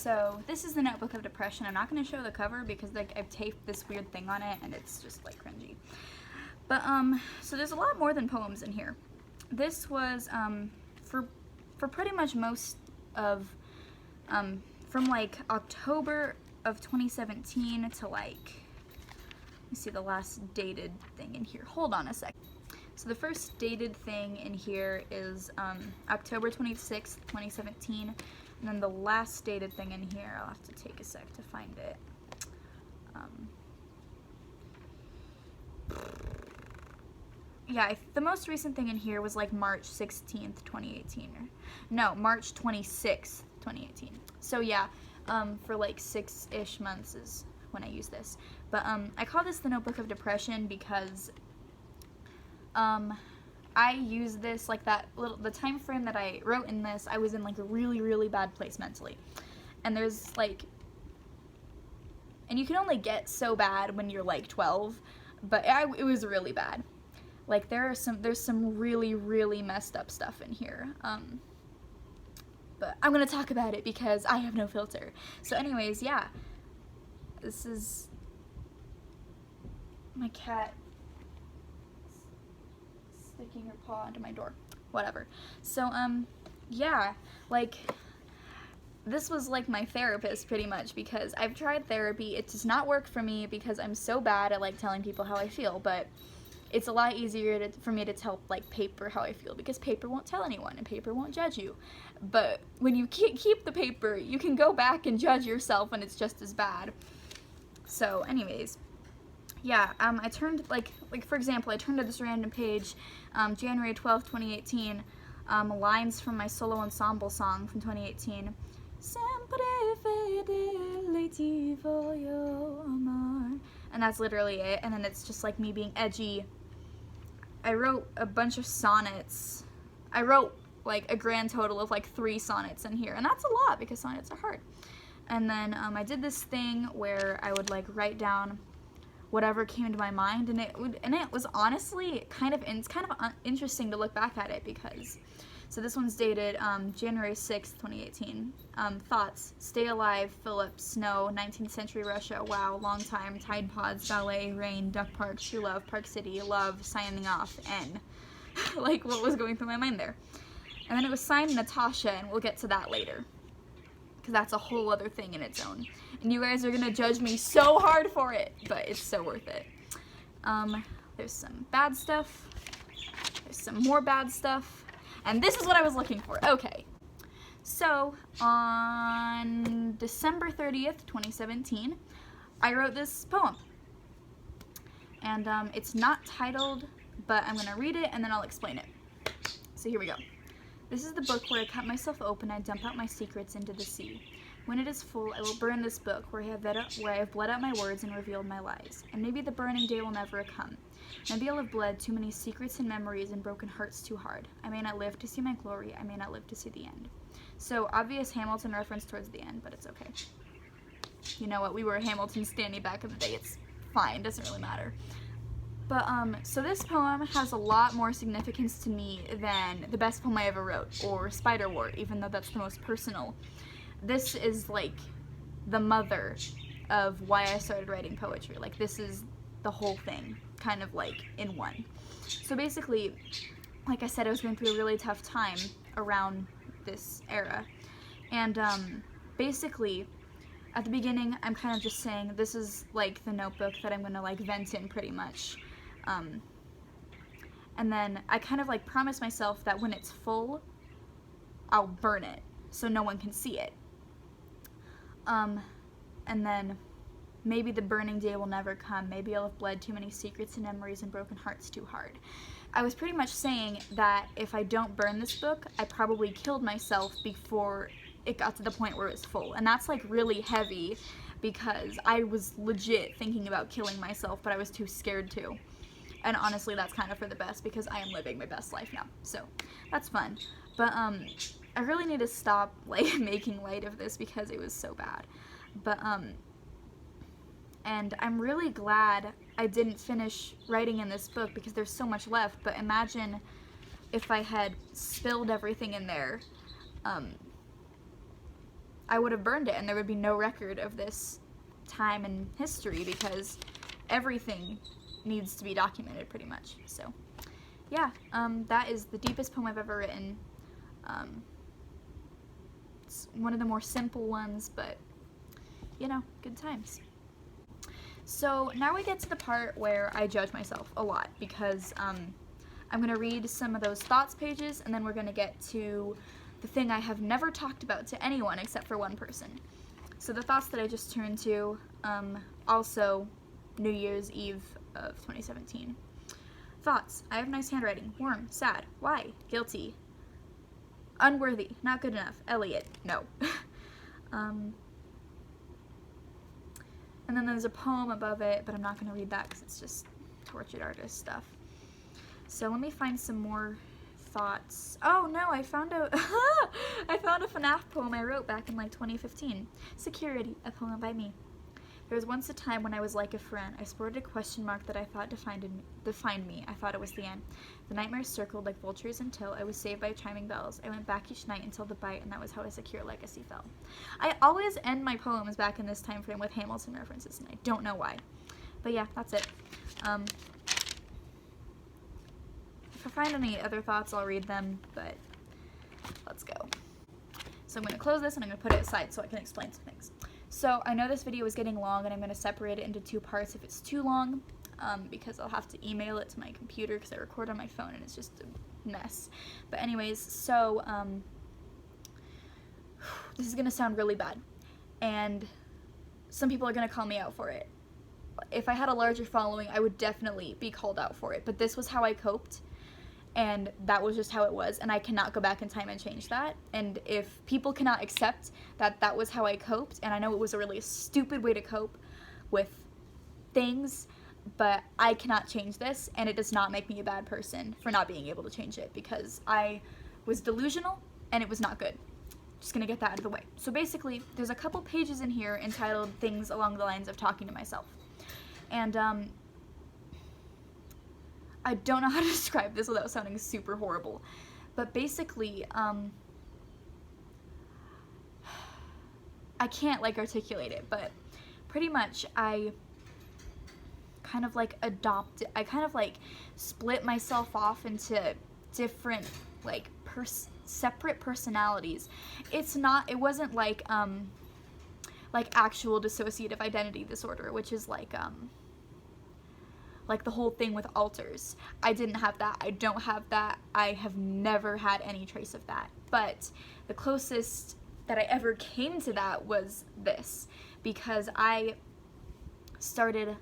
So this is the Notebook of Depression. I'm not going to show the cover because like I've taped this weird thing on it and it's just like cringy. But so there's a lot more than poems in here. This was for pretty much most of from like October of 2017 to like, let me see the last dated thing in here. Hold on a sec. So the first dated thing in here is October 26th, 2017. And then the last dated thing in here, I'll have to take a sec to find it. Yeah, the most recent thing in here was like March 16th, 2018. No, March 26th, 2018. So yeah, for like 6-ish months is when I use this. But I call this the Notebook of Depression because I use this like the time frame that I wrote in this, I was in like a really, really bad place mentally. And there's like, and you can only get so bad when you're like 12, but it was really bad. Like there's some really, really messed up stuff in here. But I'm gonna talk about it because I have no filter. So anyways, yeah, this is my cat sticking her paw into my door. Whatever. So, yeah, like, this was like my therapist pretty much because I've tried therapy. It does not work for me because I'm so bad at like telling people how I feel, but it's a lot easier for me to tell like paper how I feel because paper won't tell anyone and paper won't judge you. But when you keep the paper, you can go back and judge yourself and it's just as bad. So anyways, yeah, I turned, like for example, I turned to this random page, January 12th, 2018, lines from my solo ensemble song from 2018. Sempre fidelity voglio amar. And that's literally it, and then it's just like me being edgy. I wrote a bunch of sonnets. I wrote like a grand total of like 3 sonnets in here, and that's a lot because sonnets are hard. And then I did this thing where I would like write down whatever came to my mind, and it was honestly kind of interesting to look back at it because, so this one's dated January 6th, 2018. Thoughts: stay alive, Philip, snow, 19th century Russia, wow, long time, Tide Pods, ballet, rain, Duck Park, true love, Park City, love, signing off, N. Like what was going through my mind there. And then it was signed Natasha, and we'll get to that later because that's a whole other thing in its own. And you guys are gonna judge me so hard for it, but it's so worth it. There's some bad stuff. There's some more bad stuff. And this is what I was looking for. Okay. So, on December 30th, 2017, I wrote this poem. And it's not titled, but I'm gonna read it and then I'll explain it. So here we go. This is the book where I cut myself open and dump out my secrets into the sea. When it is full, I will burn this book where I have bled out my words and revealed my lies. And maybe the burning day will never come. Maybe I'll have bled too many secrets and memories and broken hearts too hard. I may not live to see my glory. I may not live to see the end. So, obvious Hamilton reference towards the end, but it's okay. You know what? We were Hamilton standing back in the day. It's fine. Doesn't really matter. But, so this poem has a lot more significance to me than the best poem I ever wrote, or Spider War, even though that's the most personal. This is, like, the mother of why I started writing poetry. Like, this is the whole thing, kind of, like, in one. So basically, like I said, I was going through a really tough time around this era. And, basically, at the beginning, I'm kind of just saying this is, like, the notebook that I'm gonna, like, vent in pretty much. And then I kind of, like, promise myself that when it's full, I'll burn it so no one can see it. And then maybe the burning day will never come. Maybe I'll have bled too many secrets and memories and broken hearts too hard. I was pretty much saying that if I don't burn this book, I probably killed myself before it got to the point where it was full. And that's like really heavy because I was legit thinking about killing myself, but I was too scared to. And honestly, that's kind of for the best because I am living my best life now. So that's fun. But I really need to stop like making light of this because it was so bad. But and I'm really glad I didn't finish writing in this book because there's so much left. But imagine if I had spilled everything in there. I would have burned it, and there would be no record of this time in history, because everything needs to be documented pretty much. So yeah, that is the deepest poem I've ever written. It's one of the more simple ones, but you know, good times. So now we get to the part where I judge myself a lot, because I'm going to read some of those thoughts pages, and then we're going to get to the thing I have never talked about to anyone except for one person. So the thoughts that I just turned to, also New Year's Eve of 2017. Thoughts: I have nice handwriting. Warm. Sad. Why? Guilty. Unworthy. Not good enough. Elliot. No. And then there's a poem above it, but I'm not going to read that because it's just tortured artist stuff. So let me find some more thoughts. Oh no, I found a I found a FNAF poem I wrote back in like 2015. Security, a poem by me. There was once a time when I was like a friend. I sported a question mark that I thought defined me. I thought it was the end. The nightmares circled like vultures until I was saved by chiming bells. I went back each night until the bite, and that was how a secure legacy fell. I always end my poems back in this time frame with Hamilton references, and I don't know why. But yeah, that's it. If I find any other thoughts, I'll read them, but let's go. So I'm going to close this, and I'm going to put it aside so I can explain some things. So I know this video is getting long, and I'm going to separate it into two parts if it's too long, because I'll have to email it to my computer because I record on my phone and it's just a mess. But anyways, so this is going to sound really bad, and some people are going to call me out for it. If I had a larger following, I would definitely be called out for it, but this was how I coped, and that was just how it was, and I cannot go back in time and change that. And if people cannot accept that that was how I coped, and I know it was a really stupid way to cope with things, but I cannot change this, and it does not make me a bad person for not being able to change it, because I was delusional, and it was not good. Just gonna get that out of the way. So basically, there's a couple pages in here entitled things along the lines of talking to myself. And I don't know how to describe this without sounding super horrible, but basically, I can't like articulate it, but pretty much I kind of like split myself off into different like separate personalities. It wasn't like actual dissociative identity disorder, which is like the whole thing with alters. I didn't have that. I don't have that. I have never had any trace of that. But the closest that I ever came to that was this, because I started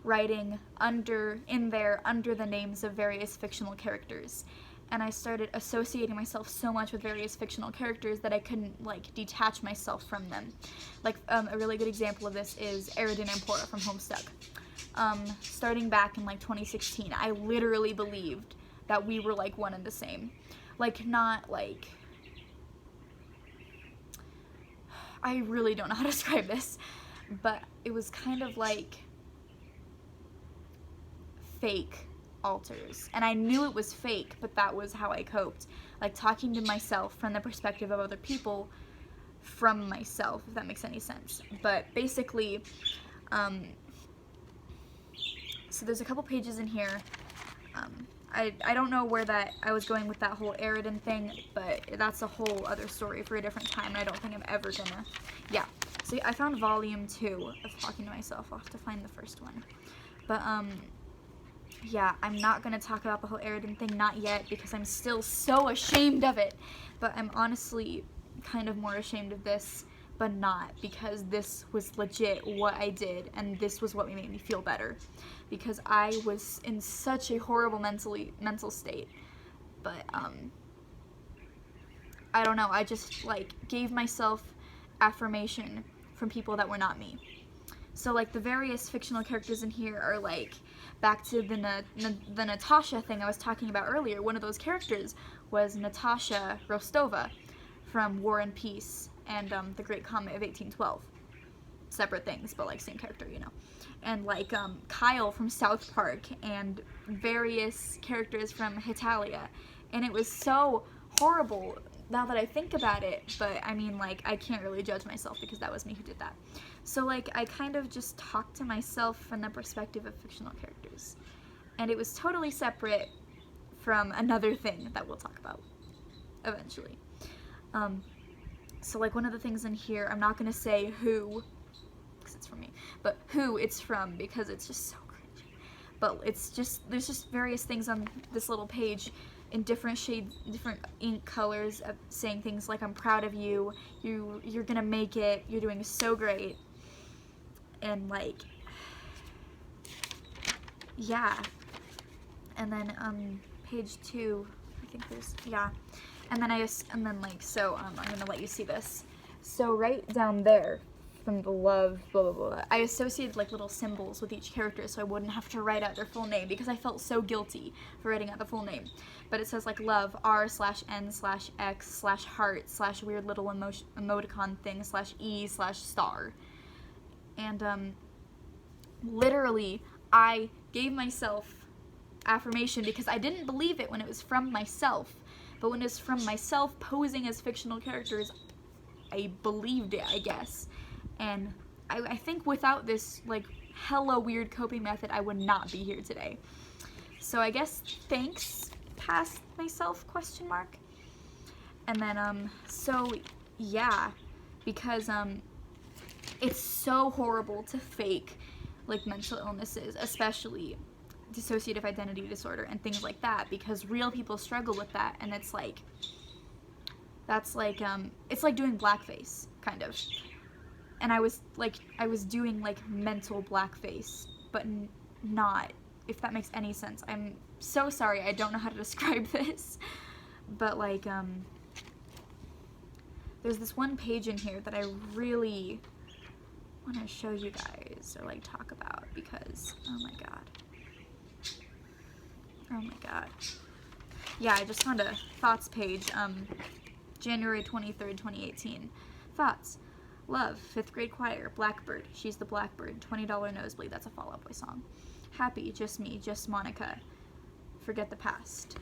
writing under the names of various fictional characters. And I started associating myself so much with various fictional characters that I couldn't like detach myself from them. Like a really good example of this is Aridin and Pora from Homestuck. Starting back in like 2016, I literally believed that we were like one and the same. Like, not like, I really don't know how to describe this, but it was kind of like fake alters, and I knew it was fake, but that was how I coped, like talking to myself from the perspective of other people from myself, if that makes any sense. But basically, so there's a couple pages in here. I don't know where I was going with that whole Aridin thing, but that's a whole other story for a different time, and I don't think I'm ever gonna, yeah. So I found volume 2 of Talking to Myself. I'll have to find the first one. But, yeah, I'm not gonna talk about the whole Aridin thing, not yet, because I'm still so ashamed of it. But I'm honestly kind of more ashamed of this, but not, because this was legit what I did, and this was what made me feel better, because I was in such a horrible mental state. But I don't know, I just like gave myself affirmation from people that were not me. So like the various fictional characters in here are like, back to the Natasha thing I was talking about earlier. One of those characters was Natasha Rostova from War and Peace and The Great Comet of 1812. Separate things, but like same character, you know. And like Kyle from South Park, and various characters from Hitalia. And it was so horrible now that I think about it, but I mean, like, I can't really judge myself because that was me who did that. So, like, I kind of just talked to myself from the perspective of fictional characters. And it was totally separate from another thing that we'll talk about eventually. So, like, one of the things in here, I'm not going to say who, because it's from me, but who it's from because it's just so cringy. But it's just, there's just various things on this little page in different shades, different ink colors, of saying things like, I'm proud of you, you're gonna make it, you're doing so great, and like, yeah. And then page 2, I think there's, yeah, and then like, so I'm gonna let you see this. So right down there, from the love, blah, blah, blah, I associated like little symbols with each character so I wouldn't have to write out their full name because I felt so guilty for writing out the full name. But it says like love, r/n/x/heart/ weird little emoticon thing /e/star. And literally I gave myself affirmation because I didn't believe it when it was from myself. But when it's from myself posing as fictional characters, I believed it, I guess. And I think without this, like, hella weird coping method, I would not be here today. So I guess thanks, past myself, ? And then, so, yeah, because, it's so horrible to fake, like, mental illnesses, especially dissociative identity disorder and things like that, because real people struggle with that, and it's like, that's like, it's like doing blackface, kind of. And I was doing, like, mental blackface, but not, if that makes any sense. I'm so sorry, I don't know how to describe this. But, like, there's this one page in here that I really want to show you guys, or, like, talk about, because, oh my god. Oh my god. Yeah, I just found a thoughts page, January 23rd, 2018. Thoughts. Love, 5th grade choir, Blackbird, she's the Blackbird, $20 nosebleed, that's a Fall Out Boy song. Happy, just me, just Monica, forget the past.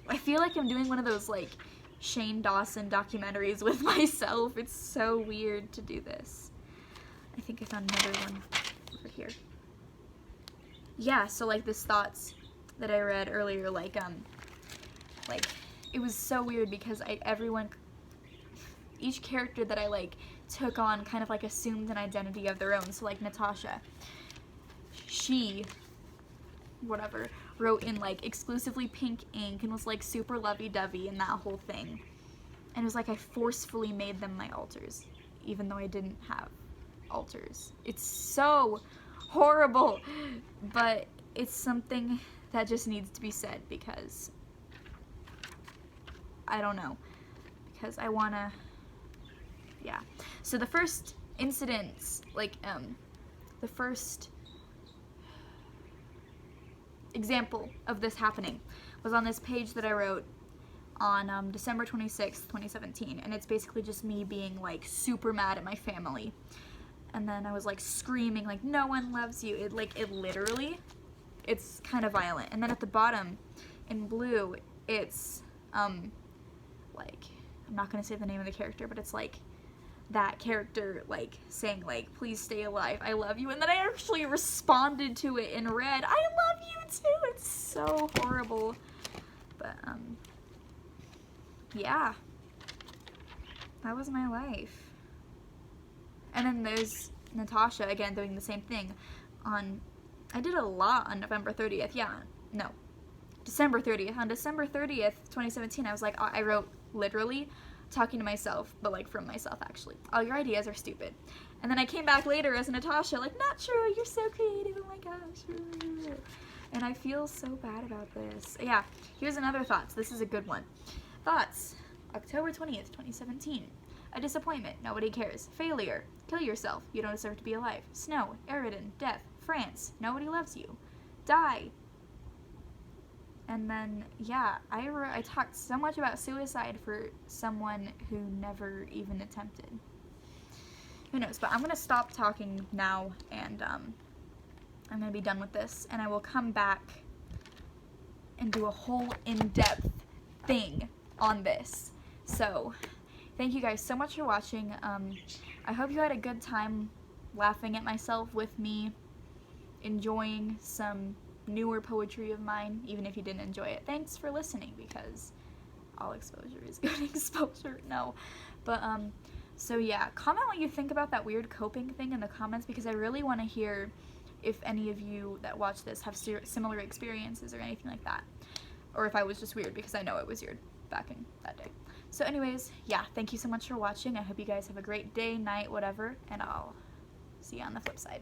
I feel like I'm doing one of those, like, Shane Dawson documentaries with myself. It's so weird to do this. I think I found another one over here. Yeah, so, like, this thoughts that I read earlier, like, it was so weird because each character that I, like, took on kind of, like, assumed an identity of their own. So, like, Natasha, she, whatever, wrote in, like, exclusively pink ink and was, like, super lovey-dovey and that whole thing. And it was like I forcefully made them my alters, even though I didn't have alters. It's so horrible, but it's something that just needs to be said because, I don't know, because I wanna, yeah. So the first incidents, like, the first example of this happening was on this page that I wrote on December 26th, 2017, and it's basically just me being, like, super mad at my family. And then I was, like, screaming, like, no one loves you. It literally, it's kind of violent. And then at the bottom, in blue, it's, like, I'm not gonna say the name of the character, but it's, like, that character, like, saying, like, please stay alive, I love you. And then I actually responded to it in red, I love you too. It's so horrible. But, yeah. That was my life. And then there's Natasha, again, doing the same thing I did a lot on November 30th, December 30th. On December 30th, 2017, I was like, I wrote, literally, talking to myself, but, like, from myself, actually. All your ideas are stupid. And then I came back later as Natasha, like, not true, you're so creative, oh my gosh. And I feel so bad about this. Yeah, here's another thoughts. This is a good one. Thoughts. October 20th, 2017. A disappointment. Nobody cares. Failure. Kill yourself. You don't deserve to be alive. Snow. Eridan. Death. France. Nobody loves you. Die. And then, yeah, I talked so much about suicide for someone who never even attempted. Who knows? But I'm going to stop talking now, and I'm going to be done with this, and I will come back and do a whole in-depth thing on this. So thank you guys so much for watching. I hope you had a good time laughing at myself with me, enjoying some newer poetry of mine, even if you didn't enjoy it. Thanks for listening, because all exposure is good exposure. No. But, so yeah, comment what you think about that weird coping thing in the comments, because I really want to hear if any of you that watch this have similar experiences or anything like that. Or if I was just weird, because I know it was weird back in that day. So anyways, yeah, thank you so much for watching. I hope you guys have a great day, night, whatever, and I'll see you on the flip side.